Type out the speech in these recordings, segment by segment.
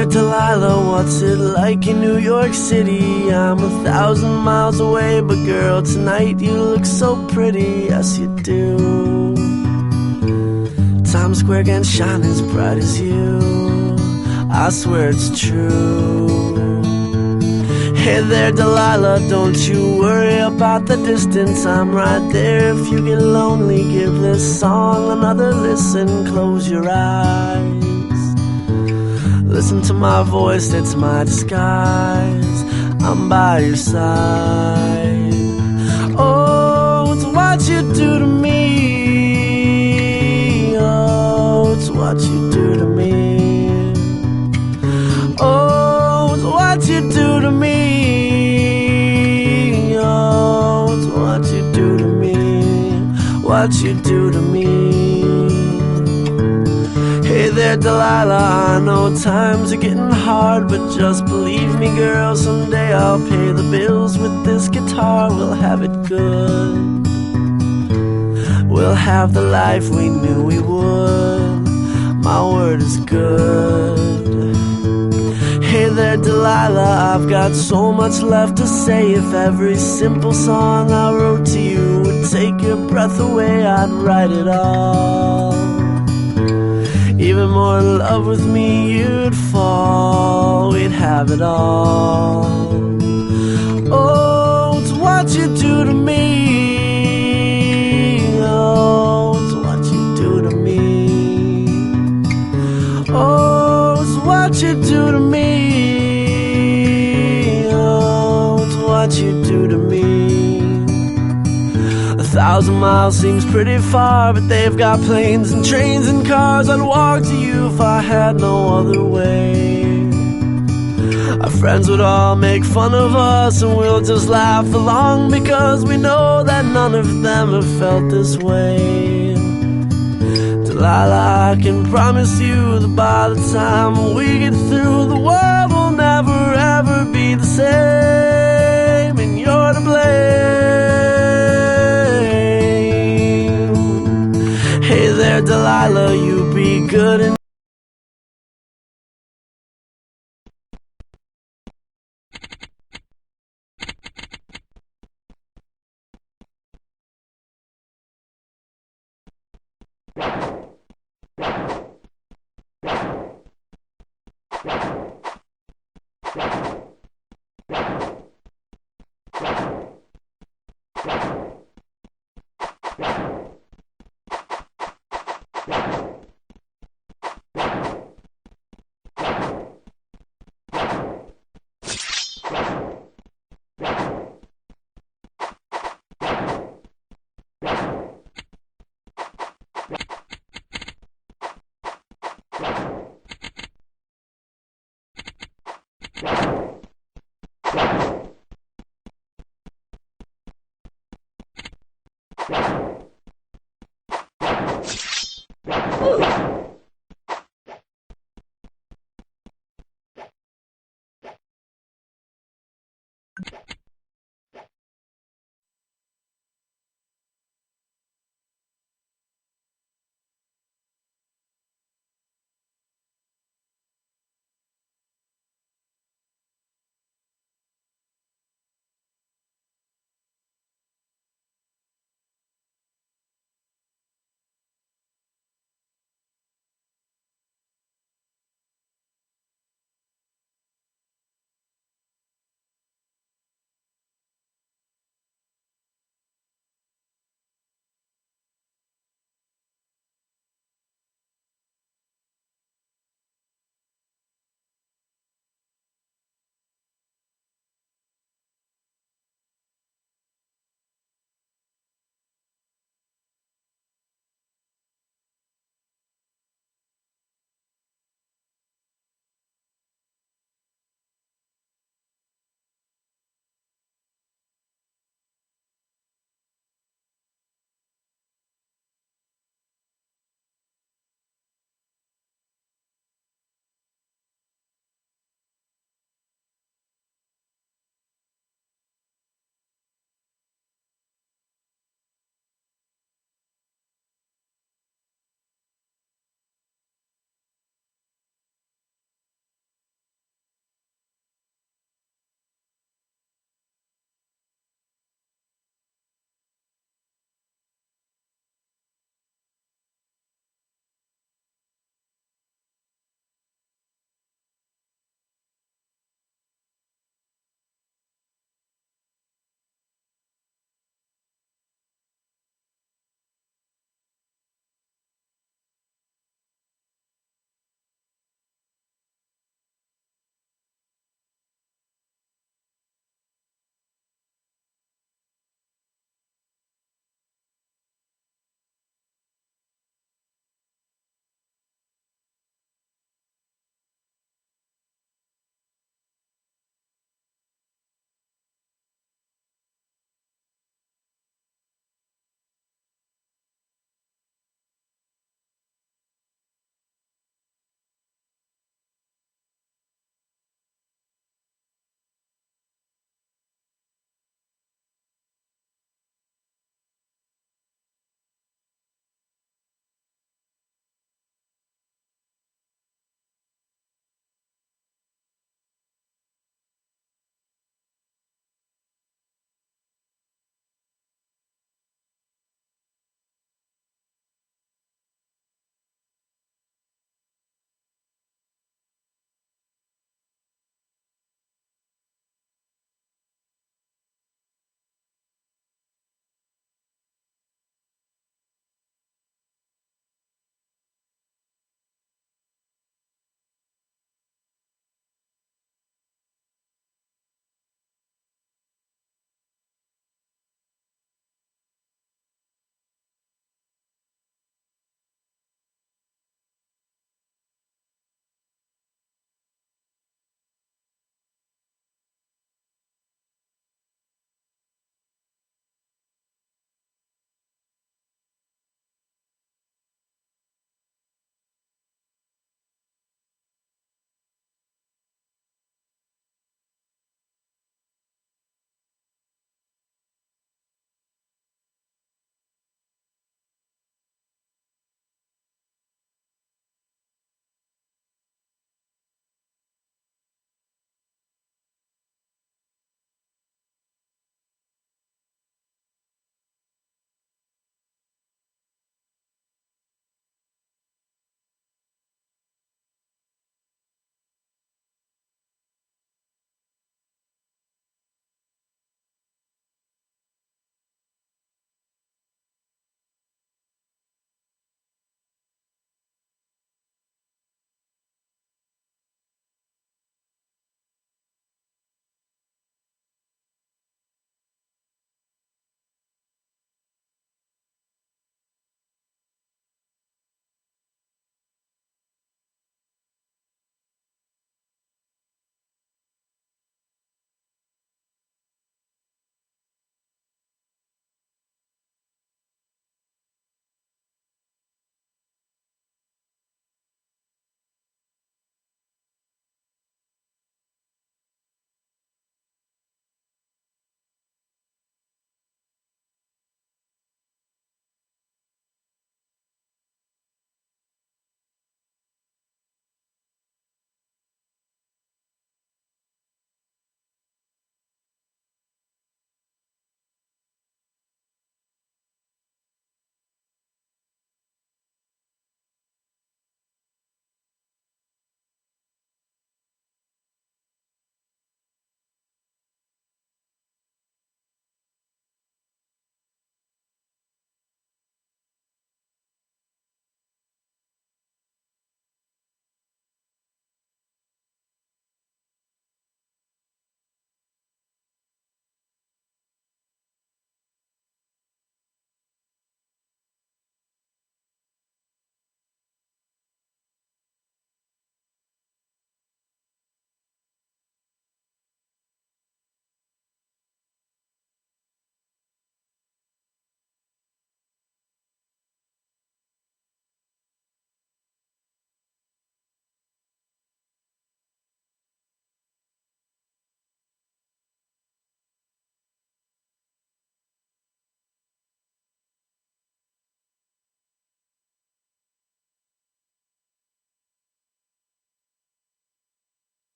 there, Delilah, what's it like in New York City? I'm 1,000 miles away, but girl, tonight you look so pretty, yes you do. Times Square can shine as bright as you, I swear it's true. Hey there, Delilah, don't you worry about the distance, I'm right there. If you get lonely, give this song another listen. Close your eyes, listen to my voice, it's my disguise. I'm by your side. Oh, it's what you do to me. Oh, it's what you do to me. Oh, it's what you do to me. Oh, it's what you do to me. What you do to me. Hey there, Delilah, I know times are getting hard, but just believe me, girl, someday I'll pay the bills with this guitar. We'll have it good, we'll have the life we knew we would. My word is good. Hey there, Delilah, I've got so much left to say. If every simple song I wrote to you would take your breath away, I'd write it all. Even more in love with me you'd fall, we'd have it all. Oh, it's what you do to me. Oh, it's what you do to me. Oh, it's what you do to me. Oh, it's what you do to me. 1,000 miles seems pretty far, but they've got planes and trains and cars. I'd walk to you if I had no other way. Our friends would all make fun of us, and we'll just laugh along, because we know that none of them have felt this way. Delilah, I can promise you that by the time we get through, the world will never ever be the same, and you're to blame. Hey there, Delilah, you be good and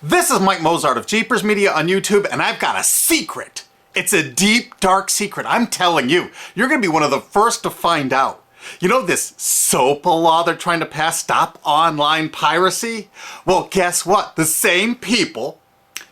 This is Mike Mozart of Jeepers Media on YouTube, and I've got a secret. It's a deep, dark secret. I'm telling you, you're going to be one of the first to find out. You know this SOPA law they're trying to pass, Stop Online Piracy? Well, guess what? The same people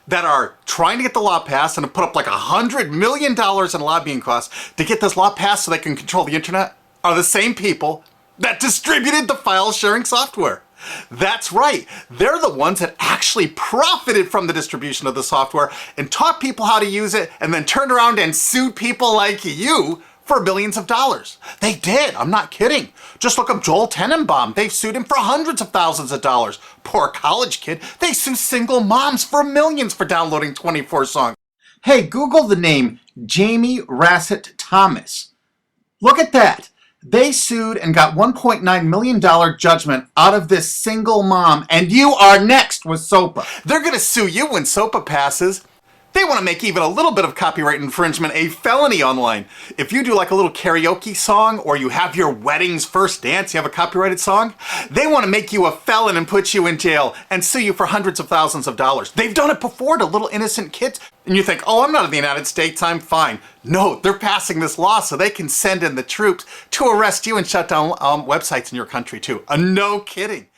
that are trying to get the law passed and have put up like $100 million in lobbying costs to get this law passed so they can control the internet are the same people that distributed the file sharing software. That's right. They're the ones that actually profited from the distribution of the software and taught people how to use it and then turned around and sued people like you for billions of dollars. They did. I'm not kidding. Just look up Joel Tenenbaum. They've sued him for hundreds of thousands of dollars. Poor college kid. They sue single moms for millions for downloading 24 songs. Hey, Google the name Jamie Rassett Thomas. Look at that. They sued and got $1.9 million judgment out of this single mom, and you are next with SOPA. They're going to sue you when SOPA passes. They want to make even a little bit of copyright infringement a felony online. If you do like a little karaoke song or you have your wedding's first dance, you have a copyrighted song, they want to make you a felon and put you in jail and sue you for hundreds of thousands of dollars. They've done it before to little innocent kids. And you think, oh, I'm not in the United States, I'm fine. No, they're passing this law so they can send in the troops to arrest you and shut down websites in your country too. No kidding.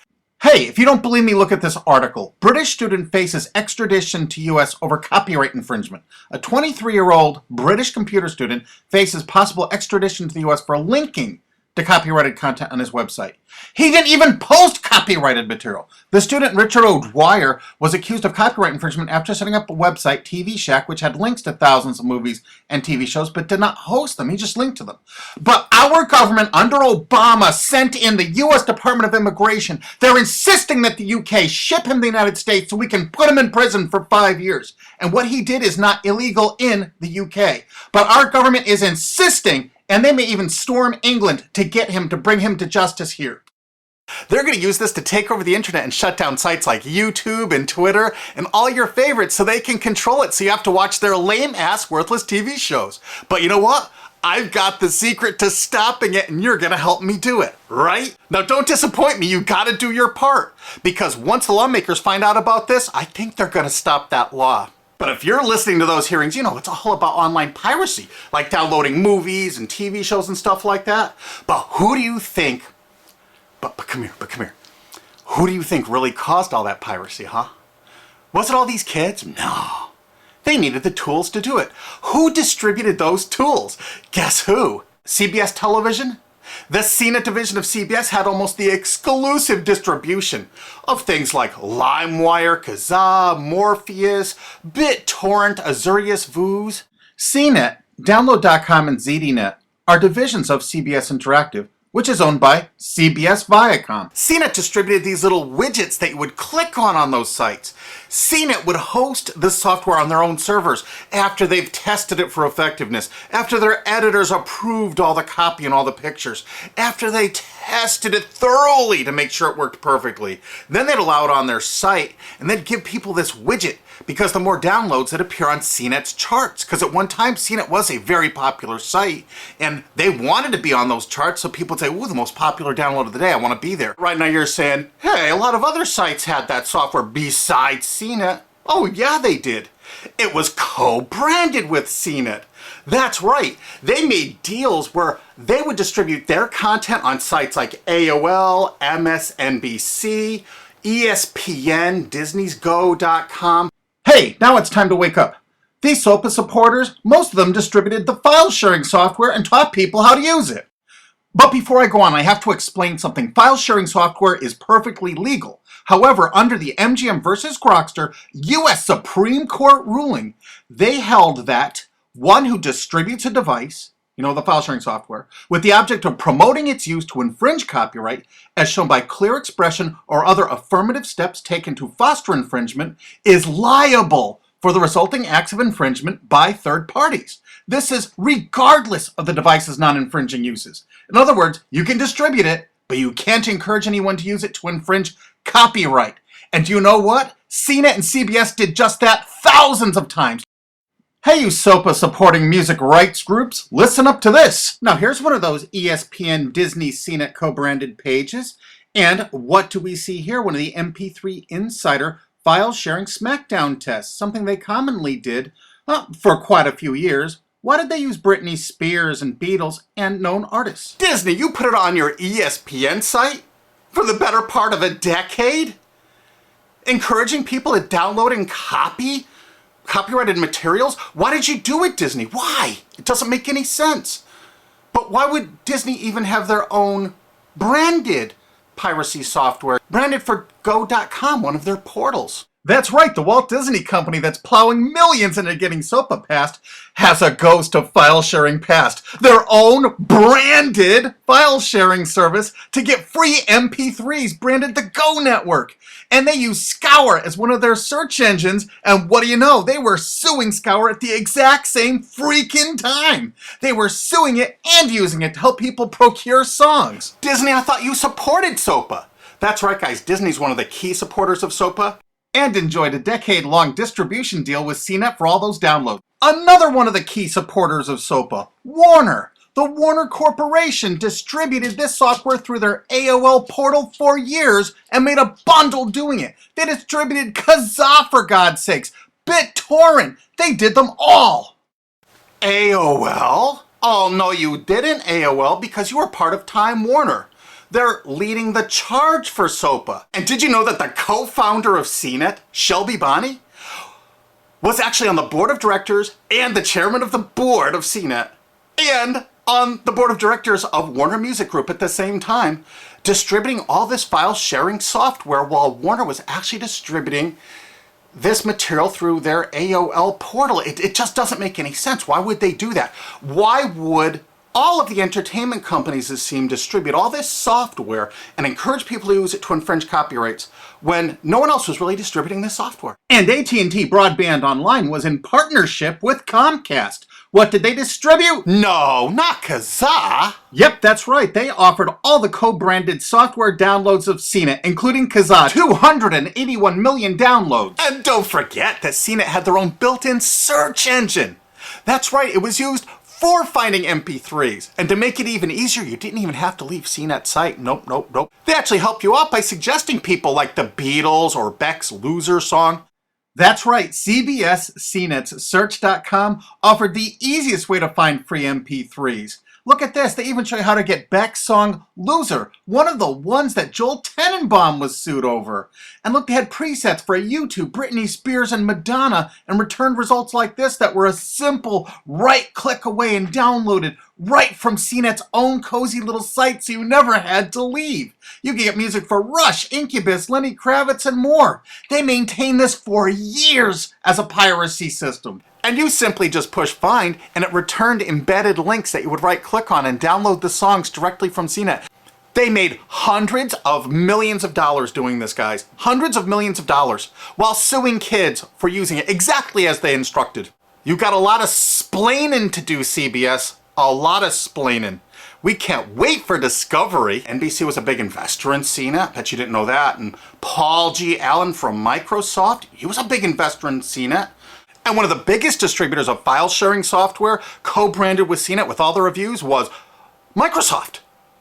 Hey, if you don't believe me, look at this article. British student faces extradition to US over copyright infringement. A 23-year-old British computer student faces possible extradition to the US for linking to copyrighted content on his website. He didn't even post copyrighted material. The student, Richard O'Dwyer, was accused of copyright infringement after setting up a website, TV Shack, which had links to thousands of movies and TV shows, but did not host them. He just linked to them. But our government under Obama sent in the U.S. Department of Immigration. They're insisting that the UK ship him to the United States so we can put him in prison for 5 years. And what he did is not illegal in the UK. But our government is insisting, and they may even storm England to get him, to bring him to justice here. They're going to use this to take over the internet and shut down sites like YouTube and Twitter and all your favorites so they can control it, so you have to watch their lame-ass, worthless TV shows. But you know what? I've got the secret to stopping it, and you're going to help me do it, right? Now, don't disappoint me. You got to do your part. Because once the lawmakers find out about this, I think they're going to stop that law. But if you're listening to those hearings, you know, it's all about online piracy, like downloading movies and TV shows and stuff like that. But who do you think, but come here. Who do you think really caused all that piracy, huh? Was it all these kids? No. They needed the tools to do it. Who distributed those tools? Guess who? CBS Television? The CNET division of CBS had almost the exclusive distribution of things like LimeWire, Kazaa, Morpheus, BitTorrent, Azurius, Vooz. CNET, Download.com, and ZDNet are divisions of CBS Interactive, which is owned by CBS Viacom. CNET distributed these little widgets that you would click on those sites. CNET would host the software on their own servers after they've tested it for effectiveness, after their editors approved all the copy and all the pictures, after they tested it thoroughly to make sure it worked perfectly. Then they'd allow it on their site, and they'd give people this widget, because the more downloads that appear on CNET's charts. Because at one time, CNET was a very popular site, and they wanted to be on those charts, so people would say, ooh, the most popular download of the day, I want to be there. Right now you're saying, hey, a lot of other sites had that software besides CNET. Oh, yeah, they did. It was co-branded with CNET. That's right. They made deals where they would distribute their content on sites like AOL, MSNBC, ESPN, Disney'sGo.com. Hey, now it's time to wake up. These SOPA supporters, most of them distributed the file sharing software and taught people how to use it. But before I go on, I have to explain something. File sharing software is perfectly legal. However, under the MGM versus Grokster U.S. Supreme Court ruling, they held that one who distributes a device, you know, the file sharing software, with the object of promoting its use to infringe copyright, as shown by clear expression or other affirmative steps taken to foster infringement, is liable for the resulting acts of infringement by third parties. This is regardless of the device's non-infringing uses. In other words, you can distribute it, but you can't encourage anyone to use it to infringe copyright. And do you know what? CNET and CBS did just that thousands of times. Hey, you SOPA supporting music rights groups, listen up to this. Now here's one of those ESPN, Disney, CNET co-branded pages. And what do we see here? One of the MP3 Insider file sharing smackdown tests, something they commonly did for quite a few years. Why did they use Britney Spears and Beatles and known artists? Disney, you put it on your ESPN site for the better part of a decade? Encouraging people to download and copy copyrighted materials? Why did you do it, Disney? Why? It doesn't make any sense. But why would Disney even have their own branded piracy software, branded for Go.com, one of their portals? That's right, the Walt Disney Company that's plowing millions into getting SOPA passed has a ghost of file sharing past. Their own branded file sharing service to get free MP3s branded the Go Network. And they use Scour as one of their search engines, and what do you know? They were suing Scour at the exact same freaking time. They were suing it and using it to help people procure songs. Disney, I thought you supported SOPA. That's right, guys, Disney's one of the key supporters of SOPA. And enjoyed a decade-long distribution deal with CNET for all those downloads. Another one of the key supporters of SOPA, Warner. The Warner Corporation distributed this software through their AOL portal for years and made a bundle doing it. They distributed Kazaa, for God's sakes, BitTorrent. They did them all. AOL? Oh, no, you didn't, AOL, because you were part of Time Warner. They're leading the charge for SOPA. And did you know that the co-founder of CNET, Shelby Bonney, was actually on the board of directors and the chairman of the board of CNET and on the board of directors of Warner Music Group at the same time, distributing all this file sharing software while Warner was actually distributing this material through their AOL portal. It just doesn't make any sense. Why would they do that? Why would all of the entertainment companies, it seemed, distribute all this software and encourage people to use it to infringe copyrights when no one else was really distributing this software? And AT&T Broadband Online was in partnership with Comcast. What did they distribute? No, not Kazaa. Yep, that's right. They offered all the co-branded software downloads of CNET, including Kazaa, 281 million downloads. And don't forget that CNET had their own built-in search engine. That's right, it was used for finding MP3s. And to make it even easier, you didn't even have to leave CNET's site. Nope. They actually help you out by suggesting people like the Beatles or Beck's Loser song. That's right, CBS CNET's Search.com offered the easiest way to find free MP3s. Look at this, they even show you how to get Beck's song Loser, one of the ones that Joel Tenenbaum was sued over. And look, they had presets for U2, Britney Spears, and Madonna, and returned results like this that were a simple right click away and downloaded right from CNET's own cozy little site, so you never had to leave. You can get music for Rush, Incubus, Lenny Kravitz, and more. They maintained this for years as a piracy system. And you simply just push find, and it returned embedded links that you would right-click on and download the songs directly from CNET. They made hundreds of millions of dollars doing this, guys. Hundreds of millions of dollars, while suing kids for using it exactly as they instructed. You got a lot of splaining to do, CBS. A lot of splaining. We can't wait for Discovery. NBC was a big investor in CNET. Bet you didn't know that. And Paul G. Allen from Microsoft, he was a big investor in CNET. And one of the biggest distributors of file sharing software co-branded with CNET with all the reviews was Microsoft,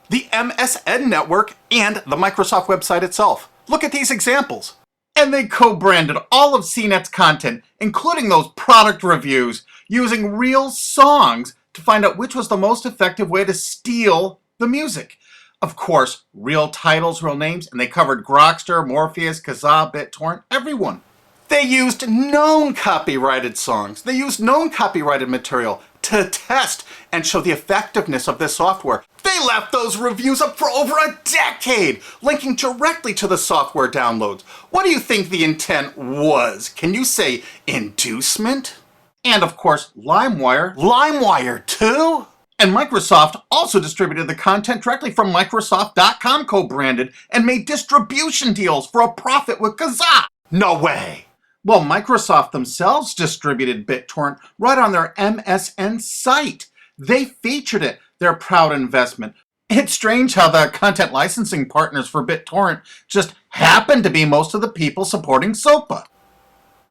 the MSN network, and the Microsoft website itself. Look at these examples. And they co-branded all of CNET's content, including those product reviews, using real songs to find out which was the most effective way to steal the music. Of course, real titles, real names, and they covered Grokster, Morpheus, Kazaa, BitTorrent, everyone. They used known copyrighted songs. They used known copyrighted material to test and show the effectiveness of this software. They left those reviews up for over a decade, linking directly to the software downloads. What do you think the intent was? Can you say inducement? And of course, LimeWire. LimeWire too? And Microsoft also distributed the content directly from Microsoft.com co-branded and made distribution deals for a profit with Kazaa. No way. Well, Microsoft themselves distributed BitTorrent right on their MSN site. They featured it, their proud investment. It's strange how the content licensing partners for BitTorrent just happen to be most of the people supporting SOPA.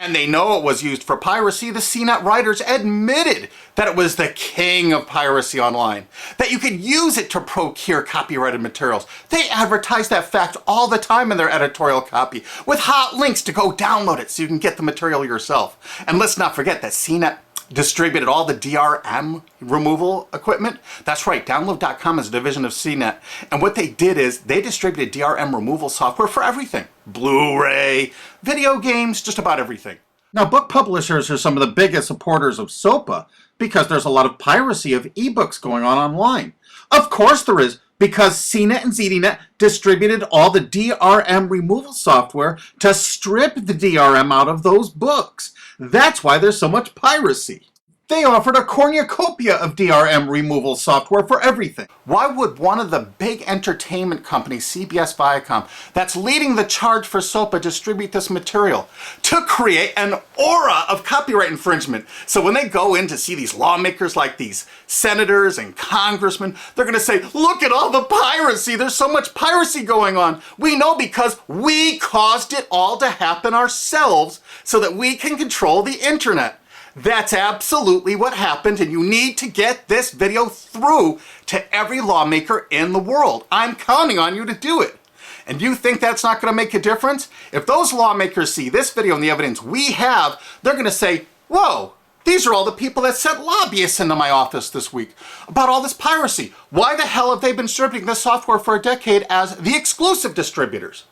And they know it was used for piracy. The CNET writers admitted that it was the king of piracy online, that you could use it to procure copyrighted materials. They advertise that fact all the time in their editorial copy with hot links to go download it so you can get the material yourself. And let's not forget that CNET distributed all the DRM removal equipment. That's right, Download.com is a division of CNET. And what they did is they distributed DRM removal software for everything. Blu-ray, video games, just about everything. Now, book publishers are some of the biggest supporters of SOPA because there's a lot of piracy of ebooks going on online. Of course there is, because CNET and ZDNet distributed all the DRM removal software to strip the DRM out of those books. That's why there's so much piracy. They offered a cornucopia of DRM removal software for everything. Why would one of the big entertainment companies, CBS Viacom, that's leading the charge for SOPA, distribute this material? To create an aura of copyright infringement. So when they go in to see these lawmakers like these senators and congressmen, they're going to say, look at all the piracy. There's so much piracy going on. We know because we caused it all to happen ourselves so that we can control the internet. That's absolutely what happened, and you need to get this video through to every lawmaker in the world. I'm counting on you to do it. And you think that's not going to make a difference? If those lawmakers see this video and the evidence we have, they're going to say, whoa, these are all the people that sent lobbyists into my office this week about all this piracy. Why the hell have they been distributing this software for a decade as the exclusive distributors?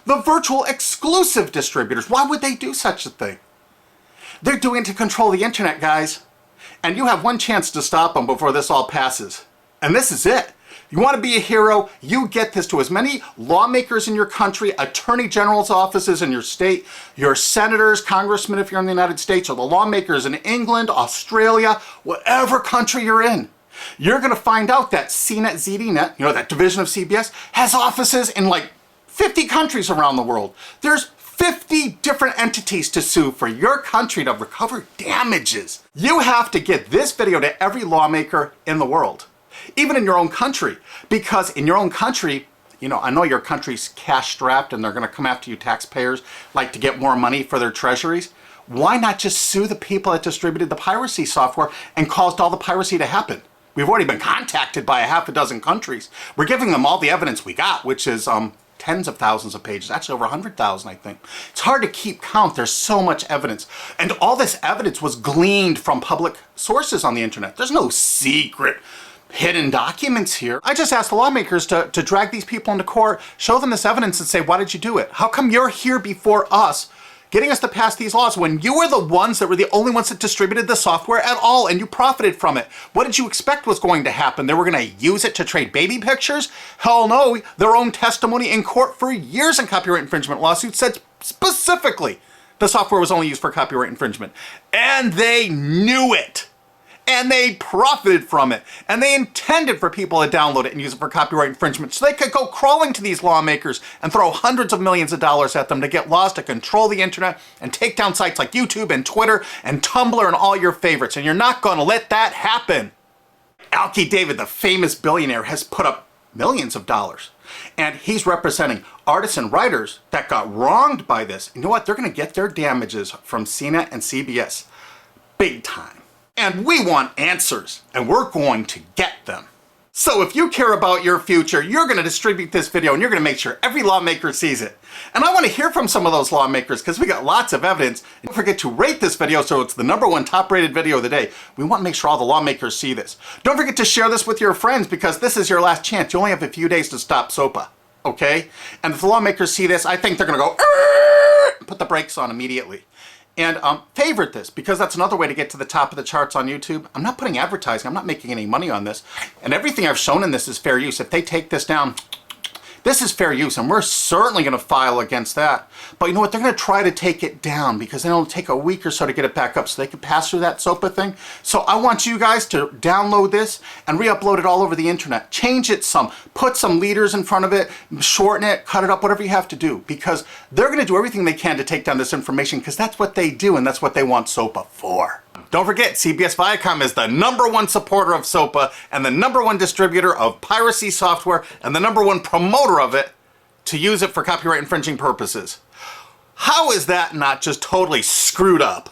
The virtual exclusive distributors. Why would they do such a thing? They're doing it to control the internet, guys. And you have one chance to stop them before this all passes. And this is it. You want to be a hero? You get this to as many lawmakers in your country, attorney general's offices in your state, your senators, congressmen if you're in the United States, or the lawmakers in England, Australia, whatever country you're in. You're going to find out that CNET, ZDNet, that division of CBS, has offices in like 50 countries around the world. There's 50 different entities to sue for your country to recover damages. You have to get this video to every lawmaker in the world, even in your own country, because in your own country, I know your country's cash strapped and they're going to come after you taxpayers like to get more money for their treasuries. Why not just sue the people that distributed the piracy software and caused all the piracy to happen? We've already been contacted by a half a dozen countries. We're giving them all the evidence we got, which is tens of thousands of pages, actually over 100,000, I think. It's hard to keep count. There's so much evidence. And all this evidence was gleaned from public sources on the internet. There's no secret hidden documents here. I just asked the lawmakers to drag these people into court, show them this evidence and say, why did you do it? How come you're here before us getting us to pass these laws when you were the ones that were the only ones that distributed the software at all and you profited from it? What did you expect was going to happen? They were going to use it to trade baby pictures? Hell no. Their own testimony in court for years in copyright infringement lawsuits said specifically the software was only used for copyright infringement. And they knew it. And they profited from it. And they intended for people to download it and use it for copyright infringement so they could go crawling to these lawmakers and throw hundreds of millions of dollars at them to get laws to control the internet and take down sites like YouTube and Twitter and Tumblr and all your favorites. And you're not going to let that happen. Alki David, the famous billionaire, has put up millions of dollars. And he's representing artists and writers that got wronged by this. You know what? They're going to get their damages from CNET and CBS. Big time. And we want answers, and we're going to get them. So if you care about your future, you're going to distribute this video and you're going to make sure every lawmaker sees it. And I want to hear from some of those lawmakers because we got lots of evidence. And don't forget to rate this video so it's the #1 top rated video of the day. We want to make sure all the lawmakers see this. Don't forget to share this with your friends because this is your last chance. You only have a few days to stop SOPA, okay? And if the lawmakers see this, I think they're going to go, put the brakes on immediately. And favorite this, because that's another way to get to the top of the charts on YouTube. I'm not putting advertising. I'm not making any money on this. And everything I've shown in this is fair use. If they take this down, this is fair use, and we're certainly going to file against that. But you know what? They're going to try to take it down because then it'll take a week or so to get it back up so they can pass through that SOPA thing. So I want you guys to download this and re-upload it all over the internet. Change it some. Put some leaders in front of it. Shorten it. Cut it up. Whatever you have to do. Because they're going to do everything they can to take down this information because that's what they do and that's what they want SOPA for. Don't forget, CBS Viacom is the #1 supporter of SOPA and the #1 distributor of piracy software and the #1 promoter of it to use it for copyright infringing purposes. How is that not just totally screwed up?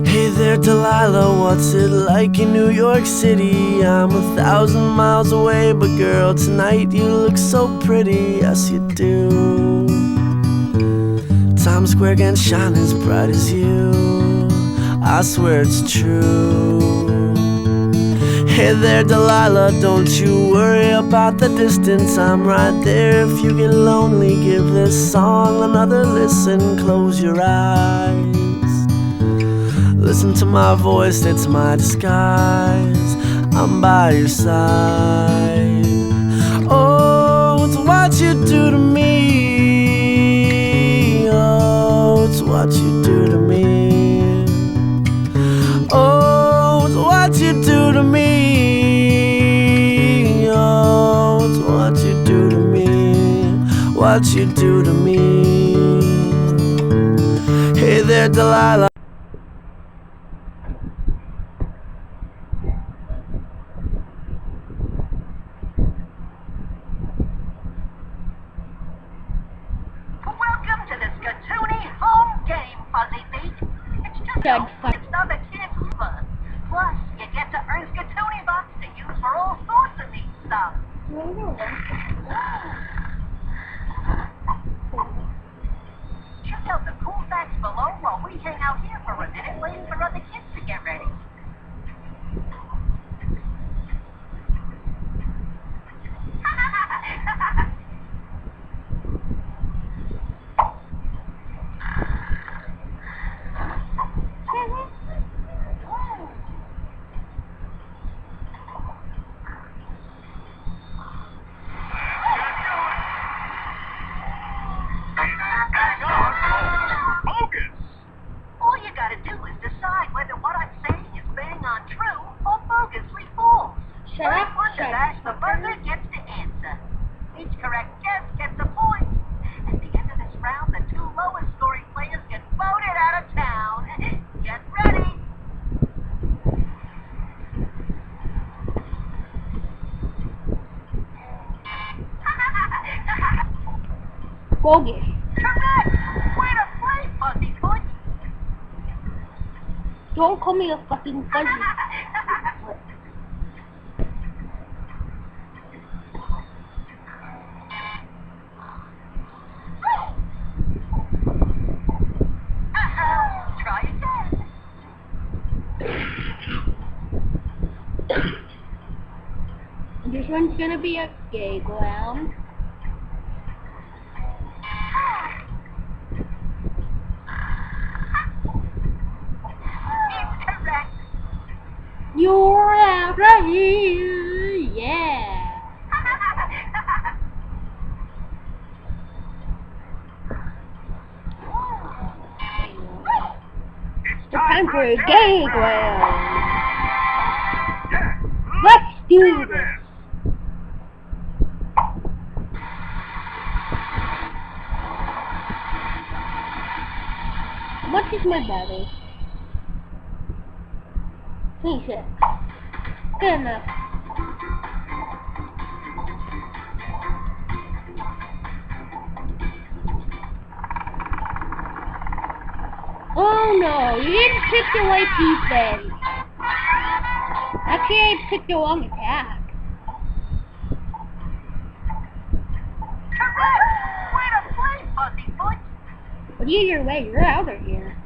Hey there, Delilah, what's it like in New York City? I'm 1,000 miles away, but girl, tonight you look so pretty, yes you do. Times Square can shine as bright as you, I swear it's true. Hey there, Delilah, don't you worry about the distance, I'm right there. If you get lonely, give this song another listen, close your eyes. Listen to my voice, it's my disguise, I'm by your side. Oh, it's what you do to me. Oh, it's what you do to me. Oh, it's what you do to me. Oh, it's what you do to me. What you do to me. Hey there, Delilah. It's another kid's fun. Plus, you get to earn Scatoonie bucks to use for all sorts of neat stuff. Check out the cool facts below while we hang out here for a minute waiting for other kids to get ready. All you gotta do is decide whether what I'm saying is bang on true or bogusly false. First one to bash the buzzer gets to answer. Each correct guess gets a point. At the end of this round, the two lowest scoring players get voted out of town. Get ready. Bogus. Correct! Way to play, Fuzzy Foot! Don't call me a fucking fuzzy. Try again. This one's gonna be a gay ground. Incorrect. You're out of here, yeah. It's time for a gay ground. Let's do this. What is my battle? 26. Good enough. Oh no, you didn't pick the right defense. Actually, I picked the wrong attack. Correct! Way to play, Fuzzy But either way, you're out of here.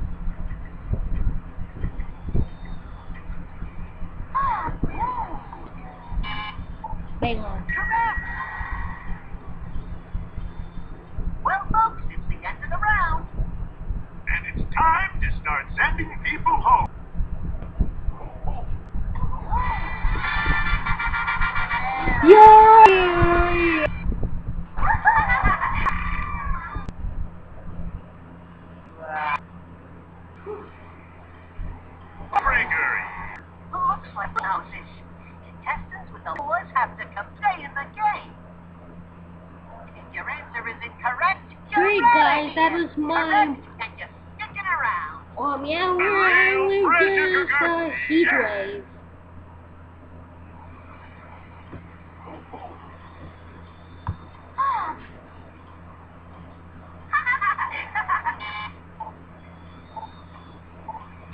Bang on. Correct. Well, folks, it's the end of the round. And it's time to start sending people home. Yeah! Breaker. Looks like houses. Contestants with the laws have to come stay in the game. If your answer is incorrect, you're Sorry, out guys, of that here. was mine. Correct, and you're sticking around. Yeah, we're just heat wave.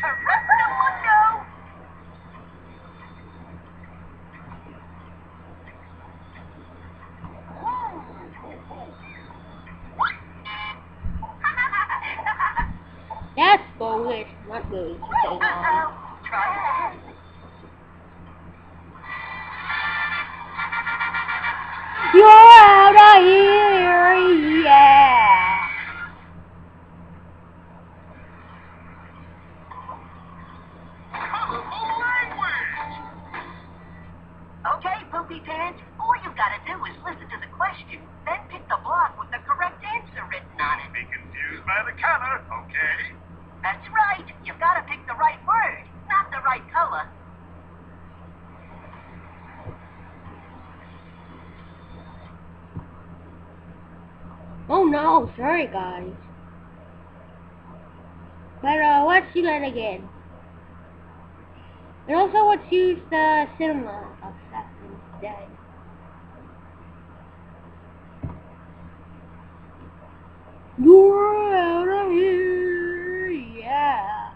Correct, mundo. That's bogus, not good. Try again. You're out of here, yeah! Colorful language. Okay, Poopy Pants, all you've got to do is listen to the question, then pick the block with the correct answer written on it. Be confused by the color, okay? That's right. You've got to pick the right word, not the right color. Oh no, sorry guys. But let's do that again. And also let's use the cinema assassin instead. You're out of here, yeah.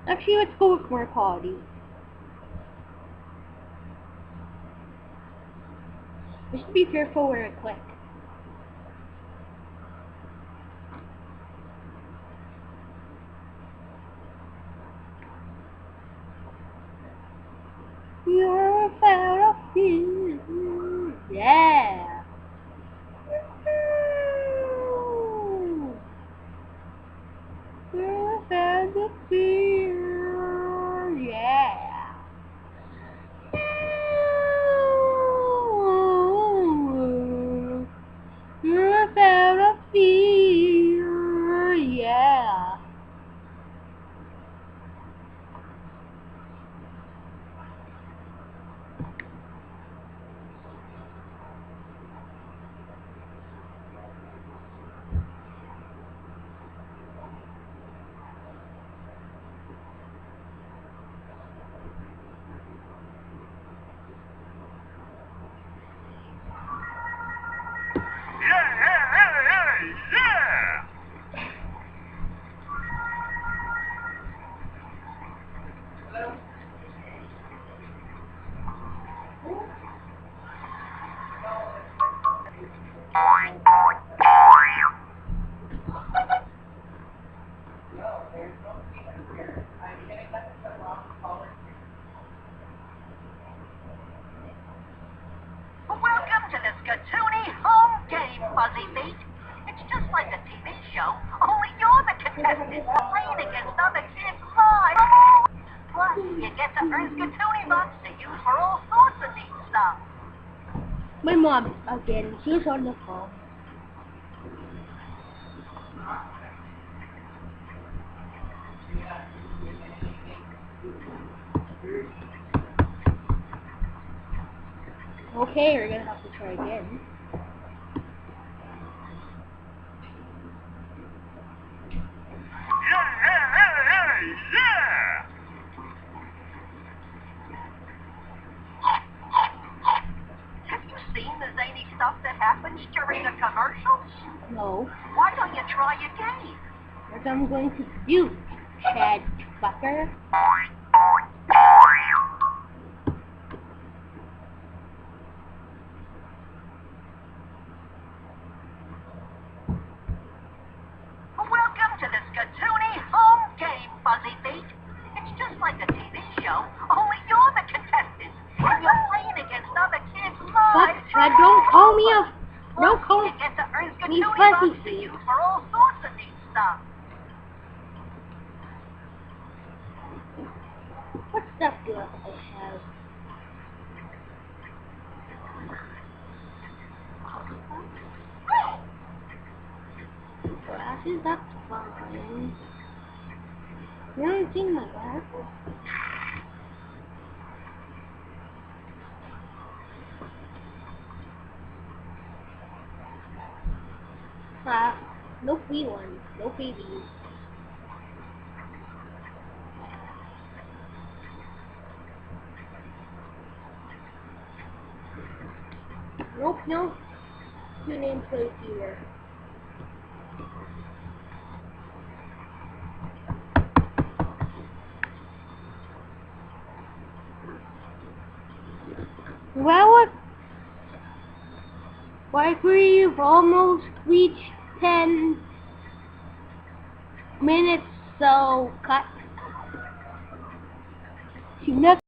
Actually, let's go with more quality. Just be careful where I click. You're out of here, yeah. You're out of here, yeah. You're out of here, yeah. Yeah! Welcome to the Scatoony home game, Fuzzy Feet. It's just like a TV show, only you're the contestant playing against other kids live. Plus, you get to earn Scatoony bucks to use for all sorts of neat stuff. My mom, again, she was on the phone. Okay, we're gonna have to try again. Yeah! Have you seen the zany stuff that happens during the commercials? No, Why don't you try a game? what I'm going to do, Chad fucker. video. Only you're the contestant. And you're playing against other kids live. But don't call me a... Don't call You get to earn me gratuity fuzzy bucks to face. use for all sorts of neat stuff. What stuff do I have? Glasses, that's fine. You haven't seen my glasses. No free ones. No freebies. Nope, no. Two nameplates here. Well, like we've almost reached 10 minutes, so cut. See you next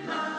love.